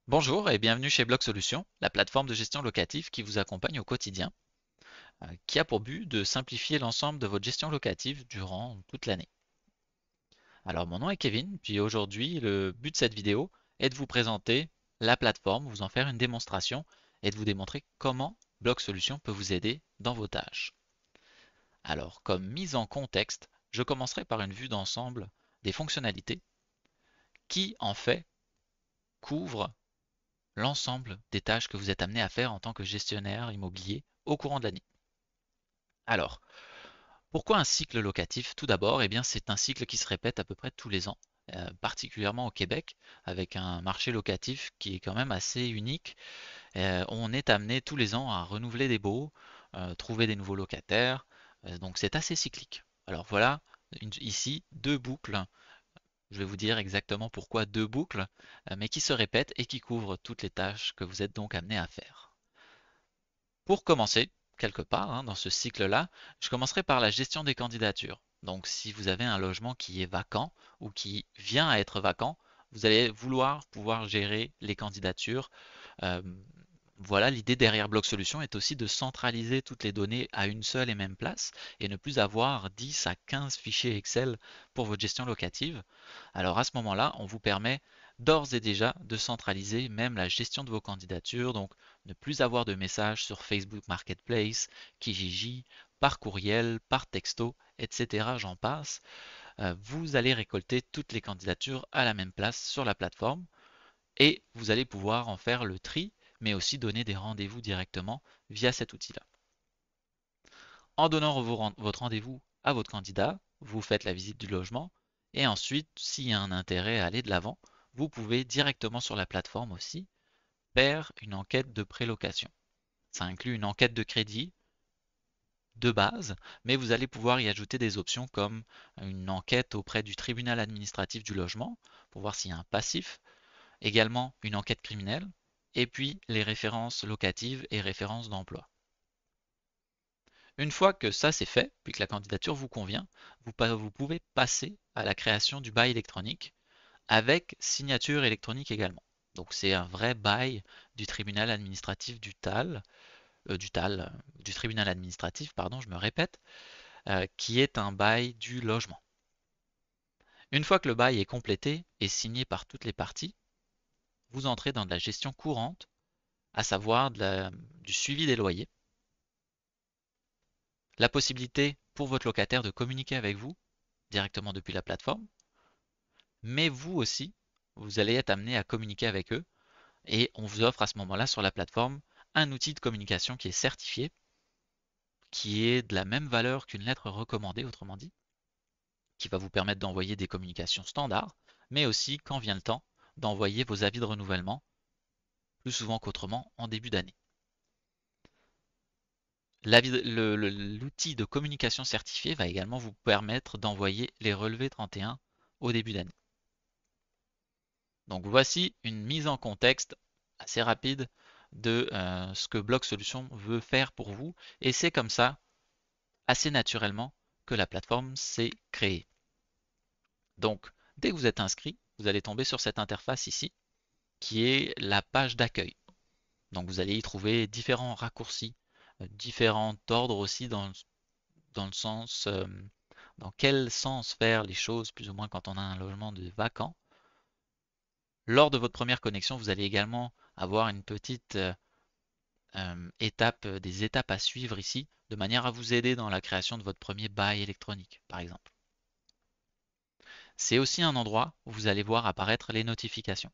Bonjour et bienvenue chez Bloc Solutions, la plateforme de gestion locative qui vous accompagne au quotidien, qui a pour but de simplifier l'ensemble de votre gestion locative durant toute l'année. Alors mon nom est Kevin, puis aujourd'hui le but de cette vidéo est de vous présenter la plateforme, vous en faire une démonstration et de vous démontrer comment Bloc Solutions peut vous aider dans vos tâches. Alors comme mise en contexte, je commencerai par une vue d'ensemble des fonctionnalités qui en fait couvrent l'ensemble des tâches que vous êtes amené à faire en tant que gestionnaire immobilier au courant de l'année. Alors, pourquoi un cycle locatif? Tout d'abord, eh bien, c'est un cycle qui se répète à peu près tous les ans, particulièrement au Québec, avec un marché locatif qui est quand même assez unique. On est amené tous les ans à renouveler des baux, trouver des nouveaux locataires, donc c'est assez cyclique. Alors voilà, ici, deux boucles. Je vais vous dire exactement pourquoi deux boucles, mais qui se répètent et qui couvrent toutes les tâches que vous êtes donc amené à faire. Pour commencer, quelque part, dans ce cycle-là, je commencerai par la gestion des candidatures. Donc, si vous avez un logement qui est vacant ou qui vient à être vacant, vous allez vouloir pouvoir gérer les candidatures. Euh, voilà, l'idée derrière Bloc Solutions est aussi de centraliser toutes les données à une seule et même place et ne plus avoir 10 à 15 fichiers Excel pour votre gestion locative. Alors à ce moment-là, on vous permet d'ores et déjà de centraliser même la gestion de vos candidatures, donc ne plus avoir de messages sur Facebook Marketplace, Kijiji, par courriel, par texto, etc. J'en passe. Vous allez récolter toutes les candidatures à la même place sur la plateforme et vous allez pouvoir en faire le tri, mais aussi donner des rendez-vous directement via cet outil-là. En donnant votre rendez-vous à votre candidat, vous faites la visite du logement et ensuite, s'il y a un intérêt à aller de l'avant, vous pouvez directement sur la plateforme aussi faire une enquête de prélocation. Ça inclut une enquête de crédit de base, mais vous allez pouvoir y ajouter des options comme une enquête auprès du tribunal administratif du logement pour voir s'il y a un passif, également une enquête criminelle, et puis les références locatives et références d'emploi. Une fois que ça c'est fait, puis que la candidature vous convient, vous pouvez passer à la création du bail électronique avec signature électronique également. Donc c'est un vrai bail du tribunal administratif du tribunal administratif, pardon, je me répète, qui est un bail du logement. Une fois que le bail est complété et signé par toutes les parties, vous entrez dans de la gestion courante, à savoir du suivi des loyers, la possibilité pour votre locataire de communiquer avec vous directement depuis la plateforme, mais vous aussi, vous allez être amené à communiquer avec eux et on vous offre à ce moment-là sur la plateforme un outil de communication qui est certifié, qui est de la même valeur qu'une lettre recommandée, autrement dit, qui va vous permettre d'envoyer des communications standards, mais aussi, quand vient le temps, d'envoyer vos avis de renouvellement, plus souvent qu'autrement, en début d'année. L'outil de communication certifié va également vous permettre d'envoyer les relevés 31 au début d'année. Donc voici une mise en contexte assez rapide de ce que Bloc Solutions veut faire pour vous. Et c'est comme ça, assez naturellement, que la plateforme s'est créée. Donc, dès que vous êtes inscrit, vous allez tomber sur cette interface ici, qui est la page d'accueil. Donc vous allez y trouver différents raccourcis, différents ordres aussi dans le sens, dans quel sens faire les choses, plus ou moins quand on a un logement de vacant. Lors de votre première connexion, vous allez également avoir une petite des étapes à suivre ici, de manière à vous aider dans la création de votre premier bail électronique, par exemple. C'est aussi un endroit où vous allez voir apparaître les notifications.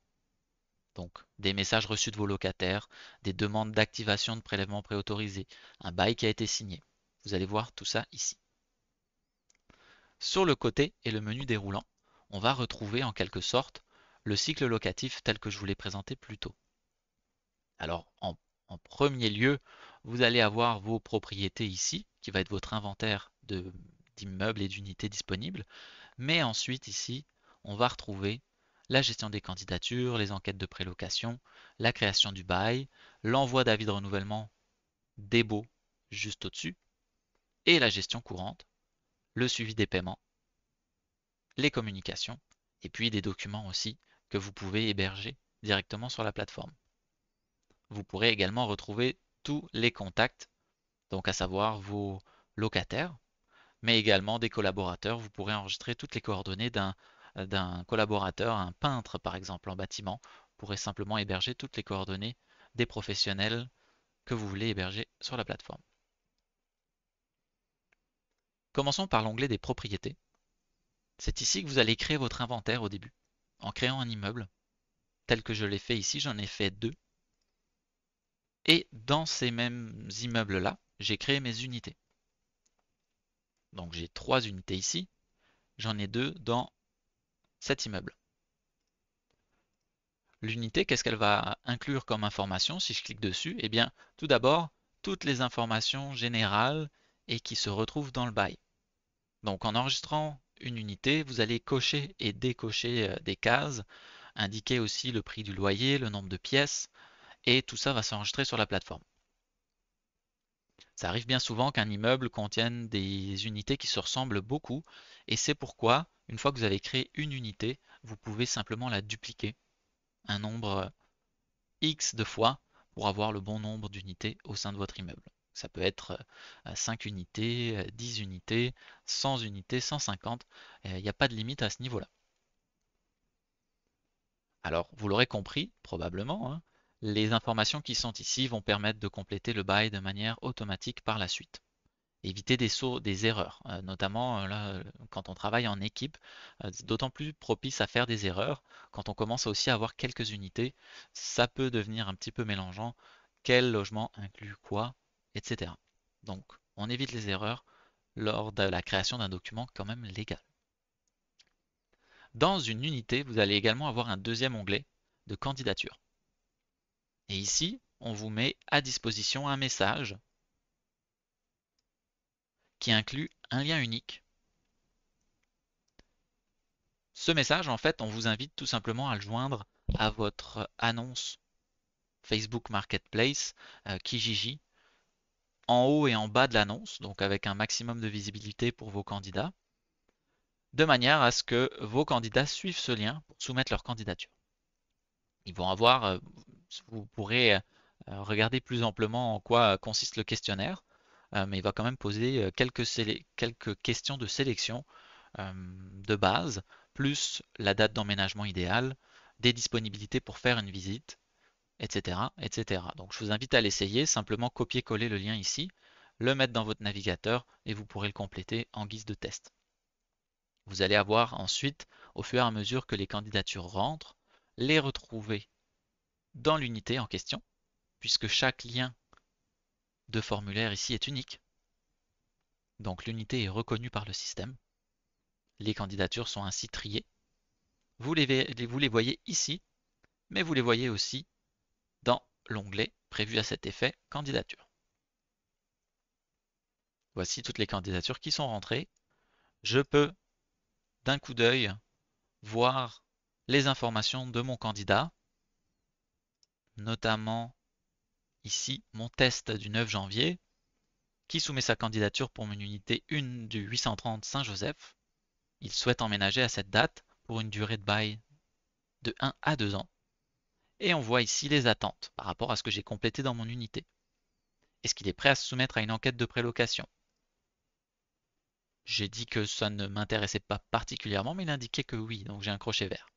Donc, des messages reçus de vos locataires, des demandes d'activation de prélèvements préautorisés, un bail qui a été signé. Vous allez voir tout ça ici. Sur le côté et le menu déroulant, on va retrouver en quelque sorte le cycle locatif tel que je vous l'ai présenté plus tôt. Alors, en premier lieu, vous allez avoir vos propriétés ici, qui va être votre inventaire d'immeubles et d'unités disponibles. Mais ensuite, ici, on va retrouver la gestion des candidatures, les enquêtes de prélocation, la création du bail, l'envoi d'avis de renouvellement des baux juste au-dessus, et la gestion courante, le suivi des paiements, les communications, et puis des documents aussi que vous pouvez héberger directement sur la plateforme. Vous pourrez également retrouver tous les contacts, donc à savoir vos locataires, mais également des collaborateurs. Vous pourrez enregistrer toutes les coordonnées d'un collaborateur, un peintre par exemple en bâtiment, pourrez simplement héberger toutes les coordonnées des professionnels que vous voulez héberger sur la plateforme. Commençons par l'onglet des propriétés. C'est ici que vous allez créer votre inventaire au début, en créant un immeuble, tel que je l'ai fait ici, j'en ai fait 2. Et dans ces mêmes immeubles-là, j'ai créé mes unités. Donc j'ai 3 unités ici, j'en ai 2 dans cet immeuble. L'unité, qu'est-ce qu'elle va inclure comme information si je clique dessus? Eh bien, tout d'abord, toutes les informations générales et qui se retrouvent dans le bail. Donc en enregistrant une unité, vous allez cocher et décocher des cases, indiquer aussi le prix du loyer, le nombre de pièces, et tout ça va s'enregistrer sur la plateforme. Ça arrive bien souvent qu'un immeuble contienne des unités qui se ressemblent beaucoup, et c'est pourquoi, une fois que vous avez créé une unité, vous pouvez simplement la dupliquer un nombre X de fois pour avoir le bon nombre d'unités au sein de votre immeuble. Ça peut être 5 unités, 10 unités, 100 unités, 150. Il n'y a pas de limite à ce niveau-là. Alors, vous l'aurez compris, probablement, hein, les informations qui sont ici vont permettre de compléter le bail de manière automatique par la suite. Éviter des erreurs, notamment là, quand on travaille en équipe, c'est d'autant plus propice à faire des erreurs. Quand on commence aussi à avoir quelques unités, ça peut devenir un petit peu mélangeant. Quel logement inclut quoi, etc. Donc, on évite les erreurs lors de la création d'un document quand même légal. Dans une unité, vous allez également avoir un deuxième onglet de candidature. Et ici, on vous met à disposition un message qui inclut un lien unique. Ce message, en fait, on vous invite tout simplement à le joindre à votre annonce Facebook Marketplace Kijiji en haut et en bas de l'annonce, donc avec un maximum de visibilité pour vos candidats, de manière à ce que vos candidats suivent ce lien pour soumettre leur candidature. Ils vont avoir, vous pourrez regarder plus amplement en quoi consiste le questionnaire, mais il va quand même poser quelques questions de sélection de base, plus la date d'emménagement idéale, des disponibilités pour faire une visite, etc., etc. Donc je vous invite à l'essayer, simplement copier-coller le lien ici, le mettre dans votre navigateur et vous pourrez le compléter en guise de test. Vous allez avoir ensuite, au fur et à mesure que les candidatures rentrent, les retrouver dans l'unité en question, puisque chaque lien de formulaire ici est unique. Donc l'unité est reconnue par le système. Les candidatures sont ainsi triées. Vous les voyez ici, mais vous les voyez aussi dans l'onglet prévu à cet effet candidature. Voici toutes les candidatures qui sont rentrées. Je peux d'un coup d'œil voir les informations de mon candidat, notamment ici mon test du 9 janvier qui soumet sa candidature pour mon unité 1 du 830 Saint-Joseph. Il souhaite emménager à cette date pour une durée de bail de 1 à 2 ans. Et on voit ici les attentes par rapport à ce que j'ai complété dans mon unité. Est-ce qu'il est prêt à se soumettre à une enquête de prélocation? J'ai dit que ça ne m'intéressait pas particulièrement, mais il indiquait que oui, donc j'ai un crochet vert.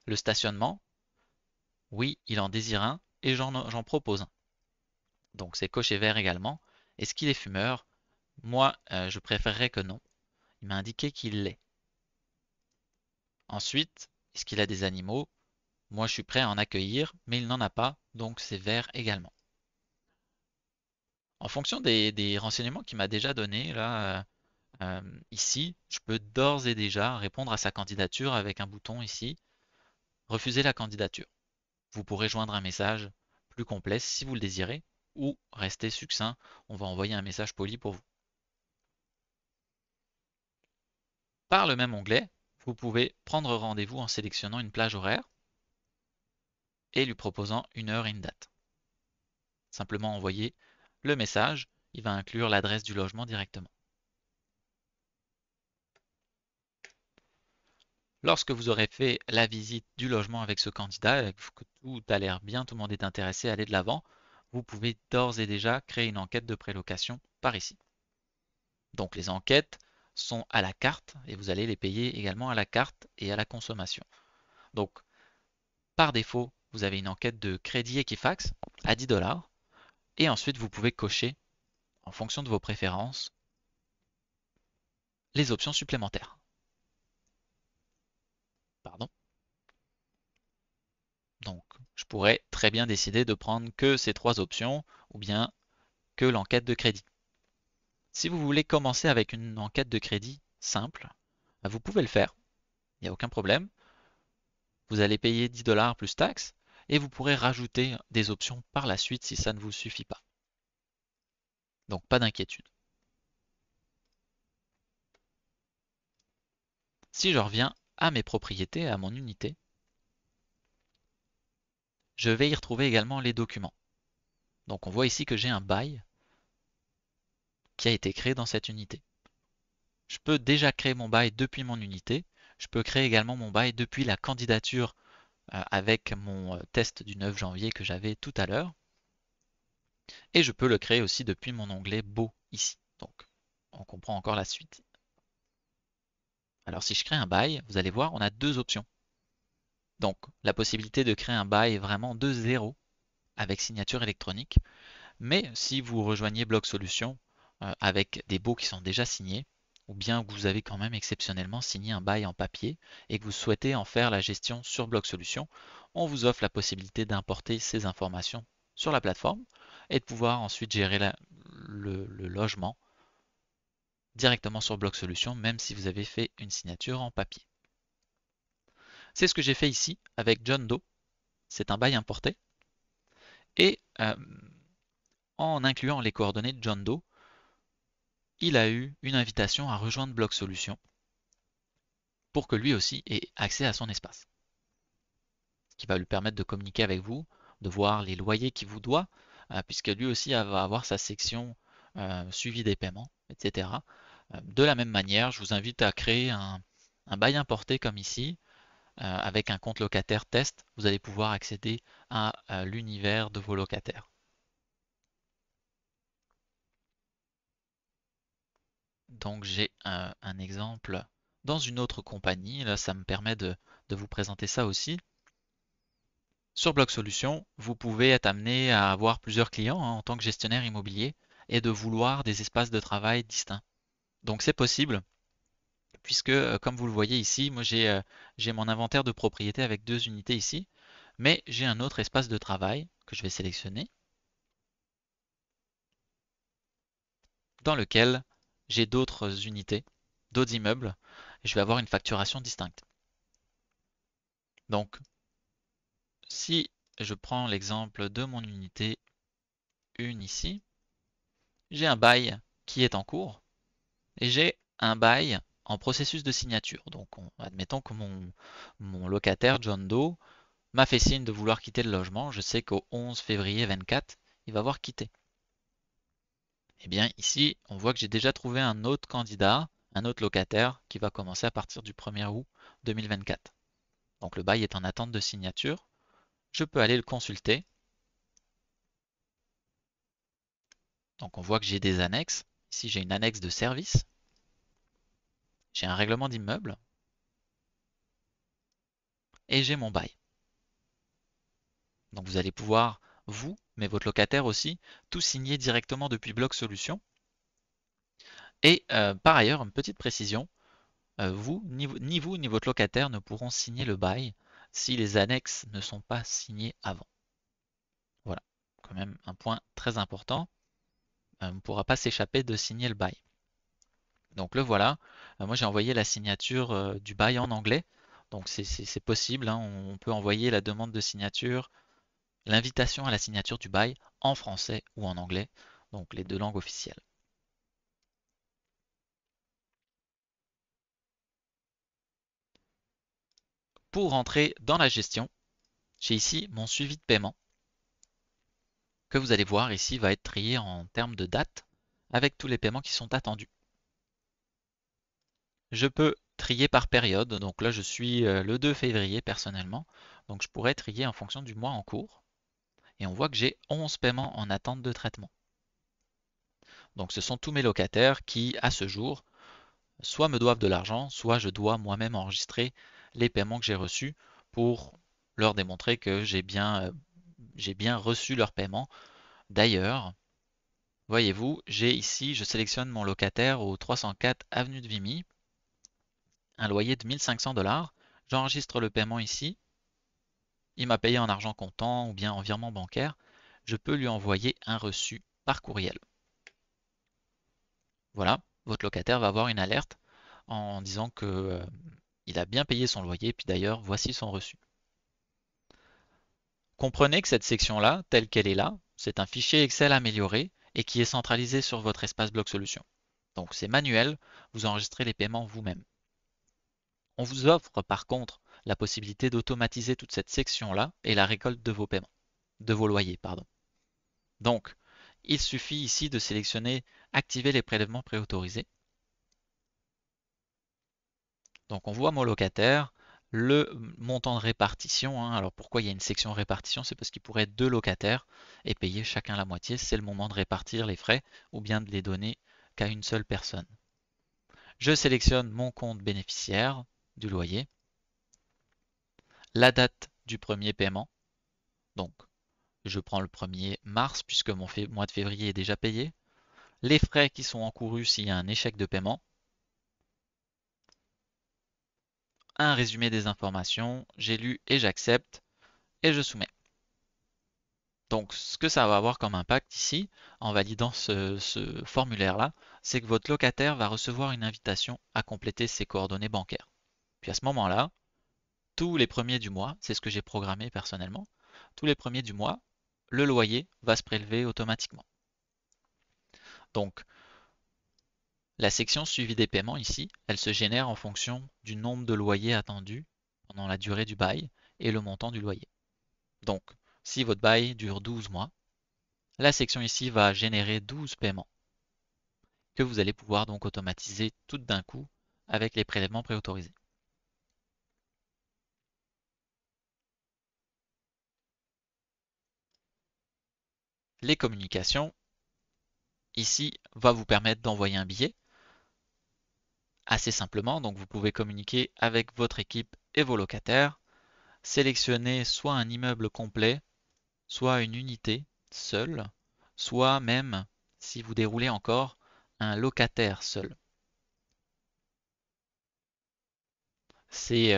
Le stationnement, oui, il en désire un et j'en propose un. Donc c'est coché vert également. Est-ce qu'il est fumeur? Moi, je préférerais que non. Il m'a indiqué qu'il l'est. Ensuite, est-ce qu'il a des animaux? Moi, je suis prêt à en accueillir, mais il n'en a pas, donc c'est vert également. En fonction des renseignements qu'il m'a déjà donnés, là, ici, je peux d'ores et déjà répondre à sa candidature avec un bouton ici, refuser la candidature. Vous pourrez joindre un message plus complet si vous le désirez, ou rester succinct, on va envoyer un message poli pour vous. Par le même onglet, vous pouvez prendre rendez-vous en sélectionnant une plage horaire et lui proposant une heure et une date. Simplement envoyer le message, il va inclure l'adresse du logement directement. Lorsque vous aurez fait la visite du logement avec ce candidat, et que tout a l'air bien, tout le monde est intéressé à aller de l'avant, vous pouvez d'ores et déjà créer une enquête de prélocation par ici. Donc les enquêtes sont à la carte et vous allez les payer également à la carte et à la consommation. Donc par défaut, vous avez une enquête de crédit Equifax à 10 $ et ensuite vous pouvez cocher en fonction de vos préférences les options supplémentaires. Pardon. Donc je pourrais très bien décider de prendre que ces trois options ou bien que l'enquête de crédit. Si vous voulez commencer avec une enquête de crédit simple, vous pouvez le faire, il n'y a aucun problème. Vous allez payer 10 $ plus taxes et vous pourrez rajouter des options par la suite si ça ne vous suffit pas. Donc pas d'inquiétude. Si je reviens à mes propriétés, à mon unité, je vais y retrouver également les documents. Donc on voit ici que j'ai un bail qui a été créé dans cette unité. Je peux déjà créer mon bail depuis mon unité. Je peux créer également mon bail depuis la candidature avec mon test du 9 janvier que j'avais tout à l'heure. Et je peux le créer aussi depuis mon onglet Beau ici. Donc on comprend encore la suite. Alors si je crée un bail, vous allez voir, on a deux options. Donc la possibilité de créer un bail vraiment de zéro avec signature électronique. Mais si vous rejoignez Bloc Solutions avec des baux qui sont déjà signés, ou bien que vous avez quand même exceptionnellement signé un bail en papier et que vous souhaitez en faire la gestion sur Bloc Solutions, on vous offre la possibilité d'importer ces informations sur la plateforme et de pouvoir ensuite gérer le logement directement sur Bloc Solutions, même si vous avez fait une signature en papier. C'est ce que j'ai fait ici avec John Doe. C'est un bail importé. Et en incluant les coordonnées de John Doe, il a eu une invitation à rejoindre Bloc Solutions pour que lui aussi ait accès à son espace. Ce qui va lui permettre de communiquer avec vous, de voir les loyers qu'il vous doit, puisque lui aussi va avoir sa section suivi des paiements, etc. De la même manière, je vous invite à créer un bail importé comme ici, avec un compte locataire test, vous allez pouvoir accéder à l'univers de vos locataires. Donc j'ai un exemple dans une autre compagnie, là ça me permet de vous présenter ça aussi. Sur Bloc Solutions, vous pouvez être amené à avoir plusieurs clients en tant que gestionnaire immobilier et de vouloir des espaces de travail distincts. Donc c'est possible puisque comme vous le voyez ici, moi j'ai mon inventaire de propriété avec deux unités ici, mais j'ai un autre espace de travail que je vais sélectionner dans lequel j'ai d'autres unités, d'autres immeubles, et je vais avoir une facturation distincte. Donc si je prends l'exemple de mon unité 1 ici, j'ai un bail qui est en cours et j'ai un bail en processus de signature. Donc admettons que mon locataire John Doe m'a fait signe de vouloir quitter le logement. Je sais qu'au 11 février 24, il va avoir quitté. Et bien ici, on voit que j'ai déjà trouvé un autre candidat, un autre locataire qui va commencer à partir du 1er août 2024. Donc le bail est en attente de signature. Je peux aller le consulter. Donc on voit que j'ai des annexes. Ici j'ai une annexe de service. J'ai un règlement d'immeuble. Et j'ai mon bail. Donc vous allez pouvoir, vous, mais votre locataire aussi, tout signer directement depuis Bloc Solutions. Et par ailleurs, une petite précision, ni vous ni votre locataire ne pourront signer le bail si les annexes ne sont pas signées avant. Voilà, quand même un point très important. On ne pourra pas s'échapper de signer le bail. Donc le voilà. Moi j'ai envoyé la signature du bail en anglais. Donc c'est possible, hein. On peut envoyer la demande de signature, l'invitation à la signature du bail en français ou en anglais. Donc les deux langues officielles. Pour rentrer dans la gestion, j'ai ici mon suivi de paiement que vous allez voir ici va être trié en termes de date avec tous les paiements qui sont attendus. Je peux trier par période. Donc là, je suis le 2 février personnellement. Donc je pourrais trier en fonction du mois en cours. Et on voit que j'ai 11 paiements en attente de traitement. Donc ce sont tous mes locataires qui, à ce jour, soit me doivent de l'argent, soit je dois moi-même enregistrer les paiements que j'ai reçus pour leur démontrer que j'ai bien reçu leur paiement. D'ailleurs, voyez-vous, j'ai ici, je sélectionne mon locataire au 304 avenue de Vimy, un loyer de 1500 $. J'enregistre le paiement ici. Il m'a payé en argent comptant ou bien en virement bancaire. Je peux lui envoyer un reçu par courriel. Voilà, votre locataire va avoir une alerte en disant que il a bien payé son loyer, puis d'ailleurs, voici son reçu. Comprenez que cette section-là, telle qu'elle est là, c'est un fichier Excel amélioré et qui est centralisé sur votre espace bloc solution. Donc c'est manuel, vous enregistrez les paiements vous-même. On vous offre par contre la possibilité d'automatiser toute cette section-là et la récolte de vos paiements, de vos loyers, pardon. Donc, il suffit ici de sélectionner activer les prélèvements préautorisés. Donc on voit mon locataire, le montant de répartition. Alors pourquoi il y a une section répartition? C'est parce qu'il pourrait être deux locataires et payer chacun la moitié. C'est le moment de répartir les frais ou bien de les donner qu'à une seule personne. Je sélectionne mon compte bénéficiaire du loyer, la date du premier paiement. Donc je prends le 1er mars puisque mon mois de février est déjà payé. Les frais qui sont encourus s'il y a un échec de paiement. Un résumé des informations, j'ai lu et j'accepte et je soumets. Donc, ce que ça va avoir comme impact ici, en validant ce formulaire-là, c'est que votre locataire va recevoir une invitation à compléter ses coordonnées bancaires. Puis à ce moment-là, tous les premiers du mois, c'est ce que j'ai programmé personnellement, tous les premiers du mois, le loyer va se prélever automatiquement. Donc, la section suivi des paiements ici, elle se génère en fonction du nombre de loyers attendus pendant la durée du bail et le montant du loyer. Donc, si votre bail dure 12 mois, la section ici va générer 12 paiements que vous allez pouvoir donc automatiser tout d'un coup avec les prélèvements préautorisés. Les communications, ici, va vous permettre d'envoyer un billet assez simplement. Donc vous pouvez communiquer avec votre équipe et vos locataires, sélectionner soit un immeuble complet, soit une unité seule, soit même, si vous déroulez encore, un locataire seul. C'est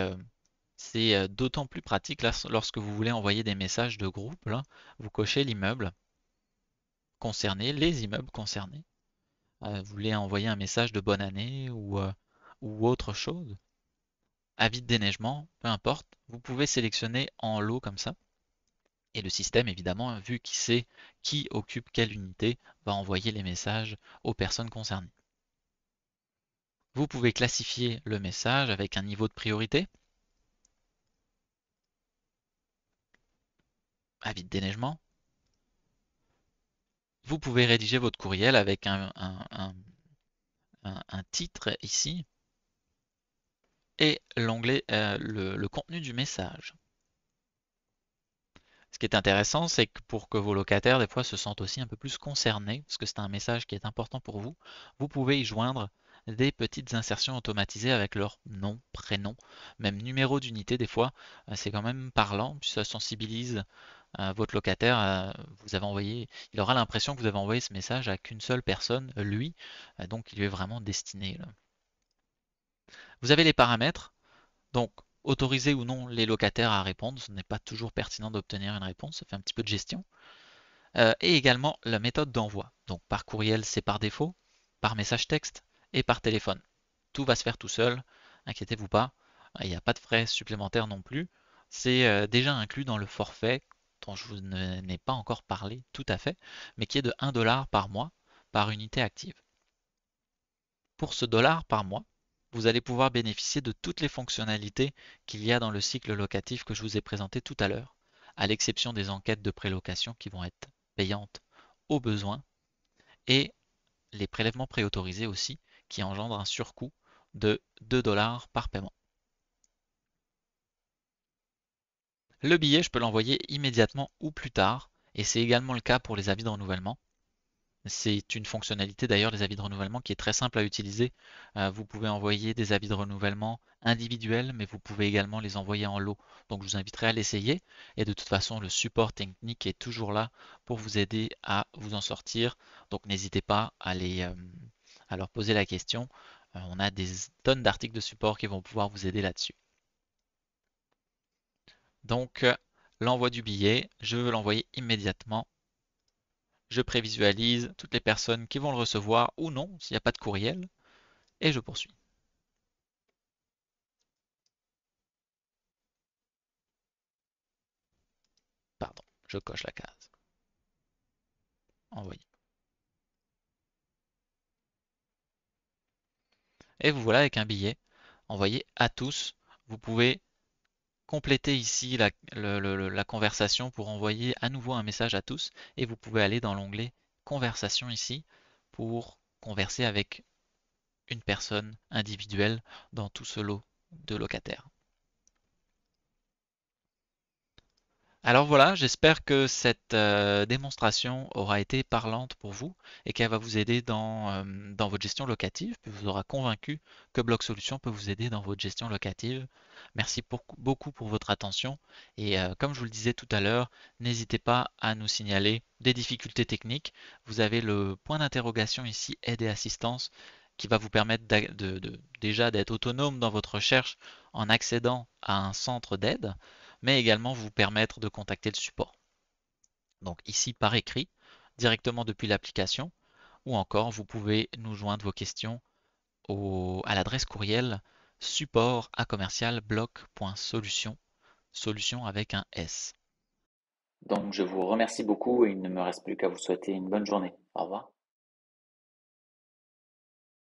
d'autant plus pratique là, lorsque vous voulez envoyer des messages de groupe. Là, vous cochez l'immeuble concerné, les immeubles concernés. Vous voulez envoyer un message de bonne année ou autre chose. Avis de déneigement, peu importe. Vous pouvez sélectionner en lot comme ça. Et le système, évidemment, vu qu'il sait qui occupe quelle unité, va envoyer les messages aux personnes concernées. Vous pouvez classifier le message avec un niveau de priorité. Avis de déneigement. Vous pouvez rédiger votre courriel avec un titre ici et l'onglet, le contenu du message. Ce qui est intéressant, c'est que pour que vos locataires, des fois, se sentent aussi un peu plus concernés, parce que c'est un message qui est important pour vous, vous pouvez y joindre des petites insertions automatisées avec leur nom, prénom, même numéro d'unité des fois. C'est quand même parlant, puis ça sensibilise votre locataire. Vous avez envoyé, il aura l'impression que vous avez envoyé ce message à qu'une seule personne, lui, donc il lui est vraiment destiné, là. Vous avez les paramètres, donc autoriser ou non les locataires à répondre. Ce n'est pas toujours pertinent d'obtenir une réponse, ça fait un petit peu de gestion. Et également la méthode d'envoi. Donc par courriel, c'est par défaut, par message texte et par téléphone. Tout va se faire tout seul, inquiétez-vous pas. Il n'y a pas de frais supplémentaires non plus. C'est déjà inclus dans le forfait dont je vous n'ai pas encore parlé tout à fait, mais qui est de 1 $ par mois par unité active. Pour ce dollar par mois, vous allez pouvoir bénéficier de toutes les fonctionnalités qu'il y a dans le cycle locatif que je vous ai présenté tout à l'heure, à l'exception des enquêtes de prélocation qui vont être payantes au besoin, et les prélèvements préautorisés aussi, qui engendrent un surcoût de 2 $ par paiement. Le billet, je peux l'envoyer immédiatement ou plus tard, et c'est également le cas pour les avis de renouvellement. C'est une fonctionnalité d'ailleurs, les avis de renouvellement, qui est très simple à utiliser. Vous pouvez envoyer des avis de renouvellement individuels, mais vous pouvez également les envoyer en lot. Donc je vous inviterai à l'essayer. Et de toute façon, le support technique est toujours là pour vous aider à vous en sortir. Donc n'hésitez pas à leur poser la question. On a des tonnes d'articles de support qui vont pouvoir vous aider là-dessus. Donc l'envoi du billet, je veux l'envoyer immédiatement. Je prévisualise toutes les personnes qui vont le recevoir ou non, s'il n'y a pas de courriel, et je poursuis. Pardon, je coche la case. Envoyer. Et vous voilà avec un billet envoyé à tous. Vous pouvez compléter ici la conversation pour envoyer à nouveau un message à tous, et vous pouvez aller dans l'onglet Conversation ici pour converser avec une personne individuelle dans tout ce lot de locataires. Alors voilà, j'espère que cette démonstration aura été parlante pour vous et qu'elle va vous aider dans votre gestion locative, puis vous aura convaincu que Bloc Solutions peut vous aider dans votre gestion locative. Merci beaucoup pour votre attention et comme je vous le disais tout à l'heure, n'hésitez pas à nous signaler des difficultés techniques. Vous avez le point d'interrogation ici, aide et assistance, qui va vous permettre déjà d'être autonome dans votre recherche en accédant à un centre d'aide, mais également vous permettre de contacter le support. Donc ici par écrit, directement depuis l'application, ou encore vous pouvez nous joindre vos questions à l'adresse courriel support@commercialbloc.solution, solution avec un S. Donc je vous remercie beaucoup et il ne me reste plus qu'à vous souhaiter une bonne journée. Au revoir.